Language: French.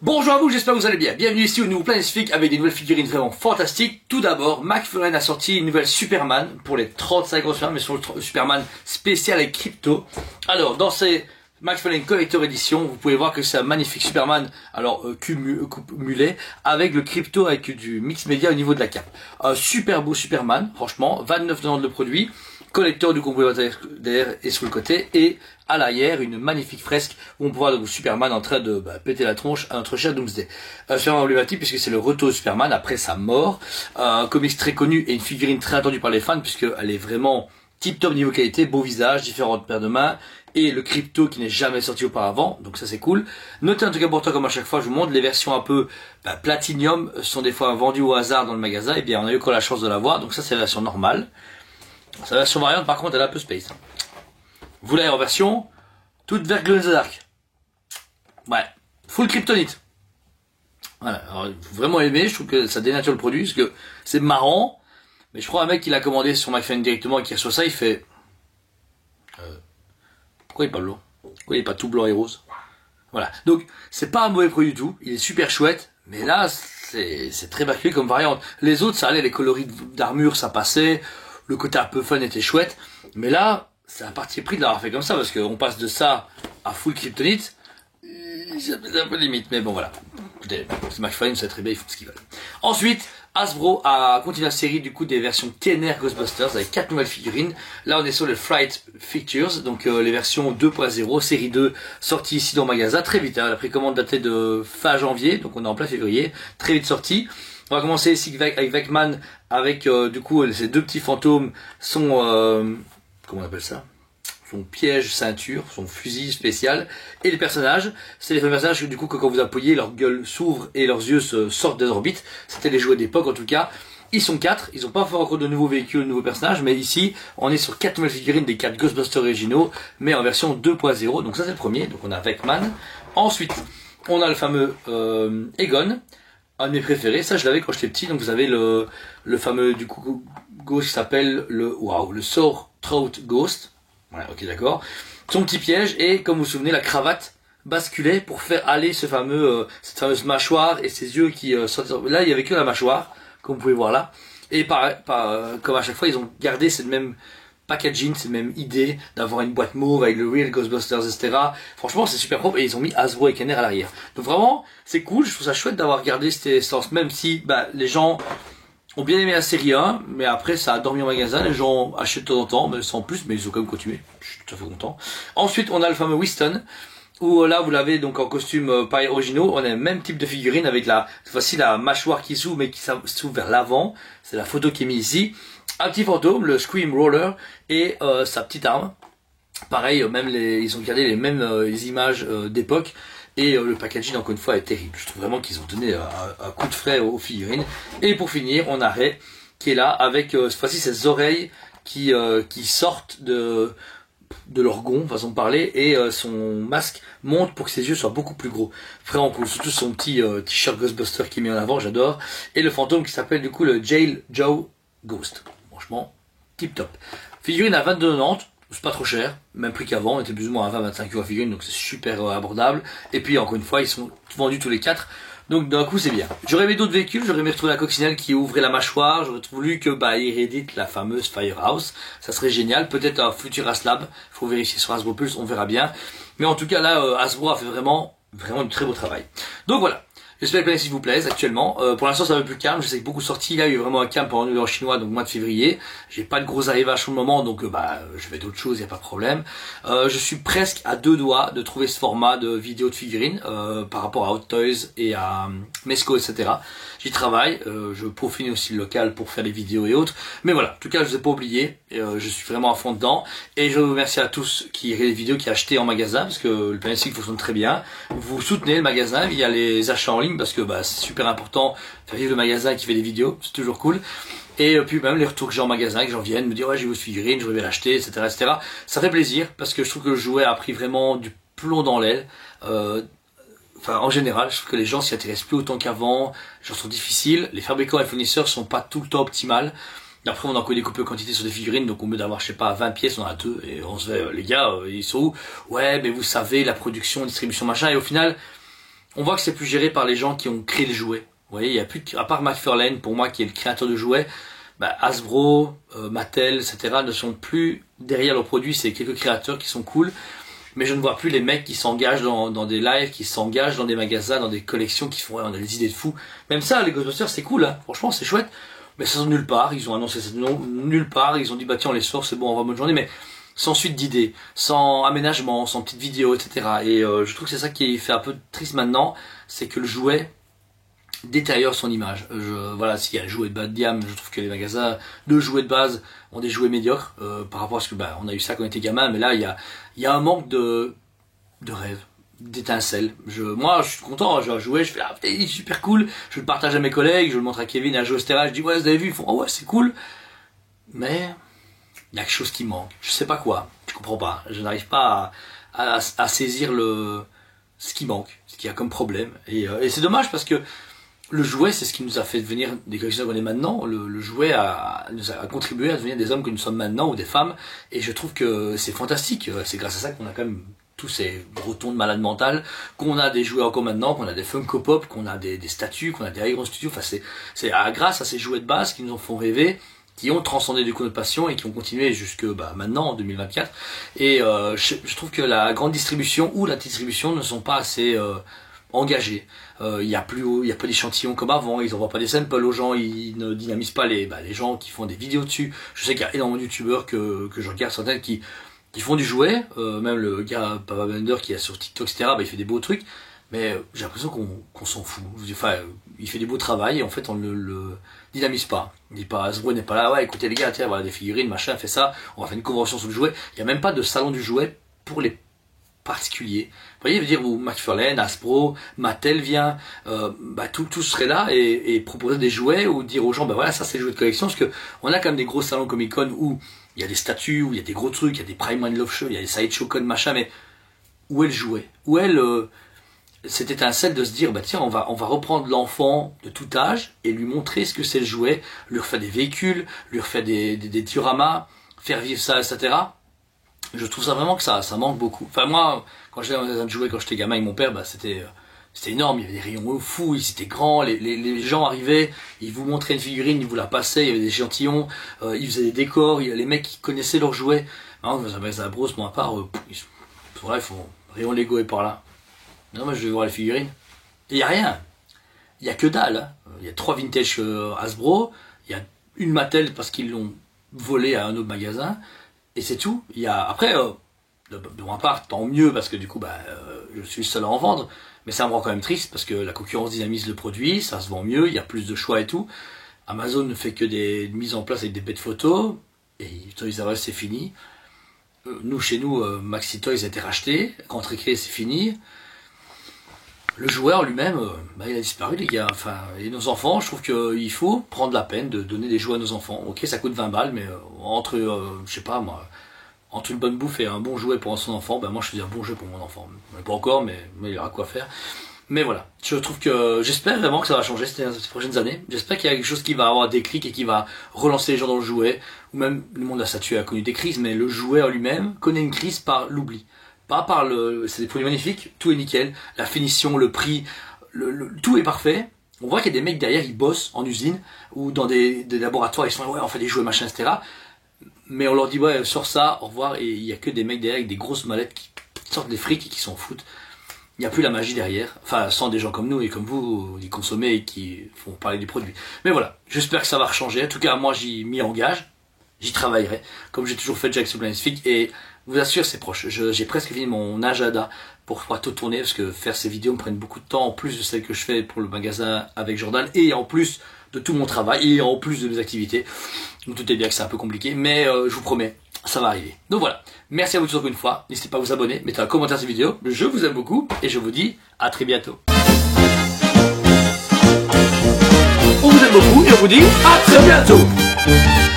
Bonjour à vous, j'espère que vous allez bien. Bienvenue ici au nouveau Planisphérique avec des nouvelles figurines vraiment fantastiques. Tout d'abord, McFarlane a sorti une nouvelle Superman pour les 35 ans Superman, mais sur le Superman spécial avec Crypto. Alors, dans ces McFarlane Collector Edition, vous pouvez voir que c'est un magnifique Superman, alors cumulé, avec le Crypto, avec du mix média au niveau de la cape. Un super beau Superman, franchement, 29,90 le produit. Collecteur du complémentaire derrière et sur le côté, et à l'arrière une magnifique fresque où on peut voir Superman en train de péter la tronche à notre cher Doomsday. Superman emblématique puisque c'est le retour de Superman après sa mort, un comics très connu et une figurine très attendue par les fans puisqu'elle est vraiment tip top niveau qualité, beau visage, différentes paires de mains et le Crypto qui n'est jamais sorti auparavant, donc ça c'est cool. Notez un truc important comme à chaque fois je vous montre, les versions un peu Platinum sont des fois vendues au hasard dans le magasin, et bien on a eu encore la chance de la voir, donc ça c'est la version normale. Sa version variante par contre elle est un peu space. Vous l'avez en version toute vert glow in the dark. Ouais, full kryptonite. Voilà, alors il faut vraiment aimer, je trouve que ça dénature le produit parce que c'est marrant. Mais je crois un mec qui l'a commandé sur McFarlane directement et qui reçoit ça, il fait pourquoi il est pas blanc? Pourquoi il est pas tout blanc et rose? Voilà, donc c'est pas un mauvais produit du tout, il est super chouette, mais là c'est très particulier comme variante. Les autres ça allait, les coloris d'armure ça passait. Le côté un peu fun était chouette, mais là, c'est un parti pris de l'avoir fait comme ça, parce qu'on passe de ça à full kryptonite, c'est un peu limite, mais bon voilà. Écoutez, c'est McFarlane, c'est très bien, ils font ce qu'ils veulent. Ensuite, Hasbro a continué la série du coup des versions TNR Ghostbusters avec 4 nouvelles figurines. Là, on est sur les Fright Features, donc les versions 2.0, série 2, sortie ici dans le magasin, très vite, hein, la précommande datait de fin janvier, donc on est en plein février, très vite sortie. On va commencer ici avec Vecman, avec du coup ces deux petits fantômes, son comment on appelle ça, son piège ceinture, son fusil spécial, et les personnages, c'est les personnages du coup que quand vous appuyez, leur gueule s'ouvre et leurs yeux sortent des orbites. C'était les jouets d'époque en tout cas. Ils sont 4, ils n'ont pas fait encore de nouveaux véhicules, de nouveaux personnages, mais ici on est sur 4 nouvelles figurines des 4 Ghostbusters originaux, mais en version 2.0, donc ça c'est le premier, donc on a Vecman. Ensuite, on a le fameux Egon. Un de mes préférés, ça je l'avais quand j'étais petit, donc vous avez le fameux du coup ghost qui s'appelle le Sore Throat Ghost. Voilà, ok d'accord. Son petit piège et comme vous vous souvenez la cravate basculait pour faire aller ce fameux cette fameuse mâchoire et ses yeux qui sortaient. Là il y avait que la mâchoire, comme vous pouvez voir là. Et comme à chaque fois ils ont gardé cette même packaging, c'est même idée d'avoir une boîte mauve avec le Real Ghostbusters, etc. Franchement, c'est super propre et ils ont mis Hasbro et Kenner à l'arrière. Donc vraiment, c'est cool, je trouve ça chouette d'avoir gardé cette essence, même si les gens ont bien aimé la série 1, mais après ça a dormi au magasin, les gens achètent de temps en temps, mais sans plus, mais ils ont quand même continué, je suis tout à fait content. Ensuite, on a le fameux Winston, où là vous l'avez donc en costume pareil originaux, on a le même type de figurine avec cette fois-ci la mâchoire qui s'ouvre mais qui s'ouvre vers l'avant, c'est la photo qui est mise ici. Un petit fantôme, le Scream Roller, et sa petite arme. Pareil, même ils ont gardé les mêmes images d'époque, et le packaging encore une fois est terrible. Je trouve vraiment qu'ils ont donné un coup de frais aux figurines. Et pour finir, on a Ray qui est là avec cette fois-ci ses oreilles qui sortent de leur gond, façon de parler, et son masque monte pour que ses yeux soient beaucoup plus gros. Après on trouve surtout son petit t-shirt Ghostbuster qui est mis en avant, j'adore, et le fantôme qui s'appelle du coup le Jail Joe Ghost. Franchement, tip top. Figurine à 22,90, c'est pas trop cher, même prix qu'avant, on était plus ou moins à 20-25 € la figurine, donc c'est super abordable. Et puis encore une fois, ils sont vendus tous les 4, donc d'un coup c'est bien. J'aurais aimé d'autres véhicules, j'aurais aimé retrouver la coccinelle qui ouvrait la mâchoire, j'aurais voulu que ils rééditent la fameuse Firehouse, ça serait génial, peut-être un futur Aslab, faut vérifier sur Hasbro Pulse, on verra bien. Mais en tout cas là, Hasbro a fait vraiment du très beau travail. Donc voilà. J'espère que le Planisphérique vous plaise actuellement. Pour l'instant ça va plus calme, je sais que beaucoup sorties, là il y a eu vraiment un calme pendant le chinois, donc mois de février. J'ai pas de gros arrivages pour le moment, donc je vais d'autres choses, il n'y a pas de problème. Je suis presque à 2 doigts de trouver ce format de vidéo de figurines par rapport à Hot Toys et à Mesco, etc. J'y travaille, je peaufine aussi le local pour faire des vidéos et autres. Mais voilà, en tout cas je vous ai pas oublié, je suis vraiment à fond dedans. Et je vous remercie à tous qui regardent les vidéos, qui achetaient en magasin, parce que le Planisphérique fonctionne très bien. Vous soutenez le magasin via les achats en ligne, parce que c'est super important de faire vivre le magasin qui fait des vidéos, c'est toujours cool. Et puis même les retours que j'ai en magasin, que j'en vienne me dire ouais j'ai votre figurine, je vais l'acheter, etc., etc. Ça fait plaisir parce que je trouve que le jouet a pris vraiment du plomb dans l'aile. En général, je trouve que les gens s'y intéressent plus autant qu'avant, les gens sont difficiles, les fabricants et fournisseurs sont pas tout le temps optimales. Après on a encore des coupes de quantité sur des figurines, donc au lieu d'avoir je sais pas 20 pièces, on en a 2 et on se fait les gars, ils sont où? Ouais mais vous savez la production, la distribution machin, et au final on voit que c'est plus géré par les gens qui ont créé le jouet. Vous voyez, il y a plus, à part McFarlane, pour moi, qui est le créateur de jouets, Hasbro, Mattel, etc. ne sont plus derrière leurs produits. C'est quelques créateurs qui sont cool. Mais je ne vois plus les mecs qui s'engagent dans des lives, qui s'engagent dans des magasins, dans des collections, qui font, on a des idées de fous. Même ça, les Ghostbusters, c'est cool, hein. Franchement, c'est chouette. Mais ça sort nulle part. Ils ont annoncé ça nulle part. Ils ont dit, tiens, on les sort, c'est bon, on va bonne journée. Mais sans suite d'idées, sans aménagement, sans petites vidéos, etc. Et je trouve que c'est ça qui fait un peu triste maintenant, c'est que le jouet détériore son image. Voilà, s'il y a un jouet de bas de gamme, je trouve que les magasins de jouets de base ont des jouets médiocres par rapport à ce que on a eu ça quand on était gamin, mais là il y a un manque de rêve, d'étincelle. Moi je suis content, je jouer, je fais il est super cool, je le partage à mes collègues, je le montre à Kevin, à Joe, etc. Je dis ouais, vous avez vu, ils font oh ouais c'est cool, mais il y a quelque chose qui manque. Je sais pas quoi, je comprends pas, je n'arrive pas à saisir ce qui manque, ce qu'il y a comme problème, et c'est dommage parce que le jouet, c'est ce qui nous a fait devenir des collectionneurs qu'on est maintenant. Le jouet nous a contribué à devenir des hommes que nous sommes maintenant, ou des femmes. Et je trouve que c'est fantastique. C'est grâce à ça qu'on a quand même tous ces gros tons de malade mental, qu'on a des jouets encore maintenant, qu'on a des Funko Pop, qu'on a des statues, qu'on a des Iron Studios. Enfin, c'est grâce à ces jouets de base qui nous en font rêver, qui ont transcendé du coup notre passion et qui ont continué jusque maintenant, en 2024. Et je trouve que la grande distribution ou la petite distribution ne sont pas assez engagés. Il y a pas d'échantillons comme avant, ils envoient pas des samples aux gens, ils ne dynamisent pas les gens qui font des vidéos dessus. Je sais qu'il y a énormément de youtubeurs que je regarde, certains qui font du jouet, même le gars Papa Bender qui est sur TikTok, etc. Il fait des beaux trucs, mais j'ai l'impression qu'on s'en fout. Enfin, il fait du beau travail et en fait on le dynamise pas. Il dit pas, Hasbro n'est pas là, ouais écoutez les gars, tiens voilà des figurines, machin, fait ça, on va faire une convention sur le jouet. Il y a même pas de salon du jouet pour les particulier. Vous voyez, veut dire où McFarlane, Hasbro, Mattel vient, tout serait là et proposer des jouets ou dire aux gens, voilà, ça c'est le jouet de collection, parce que on a quand même des gros salons Comic Con où il y a des statues, où il y a des gros trucs, il y a des Prime One Love Show, il y a des Sideshow Con, machin, mais où est le jouet? Où est cette étincelle de se dire, tiens, on va reprendre l'enfant de tout âge et lui montrer ce que c'est le jouet, lui refaire des véhicules, lui refaire des dioramas, faire vivre ça, etc. Je trouve ça vraiment que ça manque beaucoup. Enfin moi, quand j'étais dans un magasin de jouets, quand j'étais gamin avec mon père, c'était énorme, il y avait des rayons fous, ils étaient grands, les gens arrivaient, ils vous montraient une figurine, ils vous la passaient, il y avait des échantillons, ils faisaient des décors, les mecs qui connaissaient leur jouet. Non, dans un magasin à Bros, moi à part, ils font rayon Lego et par là. Non, moi je vais voir les figurines. Et il y a rien. Il y a que dalle. Hein. Il y a 3 vintage Hasbro, il y a une Mattel parce qu'ils l'ont volé à un autre magasin. Et c'est tout. Il y a après, de ma part, tant mieux parce que du coup, je suis le seul à en vendre. Mais ça me rend quand même triste parce que la concurrence dynamise le produit, ça se vend mieux, il y a plus de choix et tout. Amazon ne fait que des mises en place avec des bêtes photos et Toys R Us c'est fini. Nous, chez nous, Maxi Toys a été racheté, Grand Récré c'est fini. Le joueur lui-même, il a disparu les gars. Enfin, et nos enfants, je trouve qu'il faut prendre la peine de donner des jouets à nos enfants. Ok, ça coûte 20 balles, mais entre, je sais pas moi, entre une bonne bouffe et un bon jouet pour son enfant, moi je faisais un bon jeu pour mon enfant. Pas encore, mais il aura quoi faire. Mais voilà, je trouve que j'espère vraiment que ça va changer ces prochaines années. J'espère qu'il y a quelque chose qui va avoir des clics et qui va relancer les gens dans le jouet. Ou même le monde de la statue a connu des crises, mais le jouet en lui-même connaît une crise par l'oubli. Pas par c'est des produits magnifiques, tout est nickel, la finition, le prix, tout est parfait. On voit qu'il y a des mecs derrière, ils bossent en usine ou dans des laboratoires, ils sont là, ouais, on fait des jouets, machin, etc. Mais on leur dit, ouais, sors ça, au revoir, et il y a que des mecs derrière avec des grosses mallettes qui sortent des frics et qui s'en foutent. Il n'y a plus la magie derrière, enfin, sans des gens comme nous et comme vous, qui consommez et qui font parler du produit. Mais voilà, j'espère que ça va changer. En tout cas, moi, j'y m'y engage, j'y travaillerai, comme j'ai toujours fait Jack Sublanifique, et je vous assure, c'est proche. J'ai presque fini mon agenda pour pouvoir tout tourner, parce que faire ces vidéos me prennent beaucoup de temps, en plus de celles que je fais pour le magasin avec Jordan, et en plus de tout mon travail, et en plus de mes activités. Donc tout est bien que c'est un peu compliqué, mais je vous promets, ça va arriver. Donc voilà, merci à vous tous encore une fois, n'hésitez pas à vous abonner, mettez un commentaire sur cette vidéo, je vous aime beaucoup, et je vous dis à très bientôt. On vous aime beaucoup, et on vous dit à très bientôt.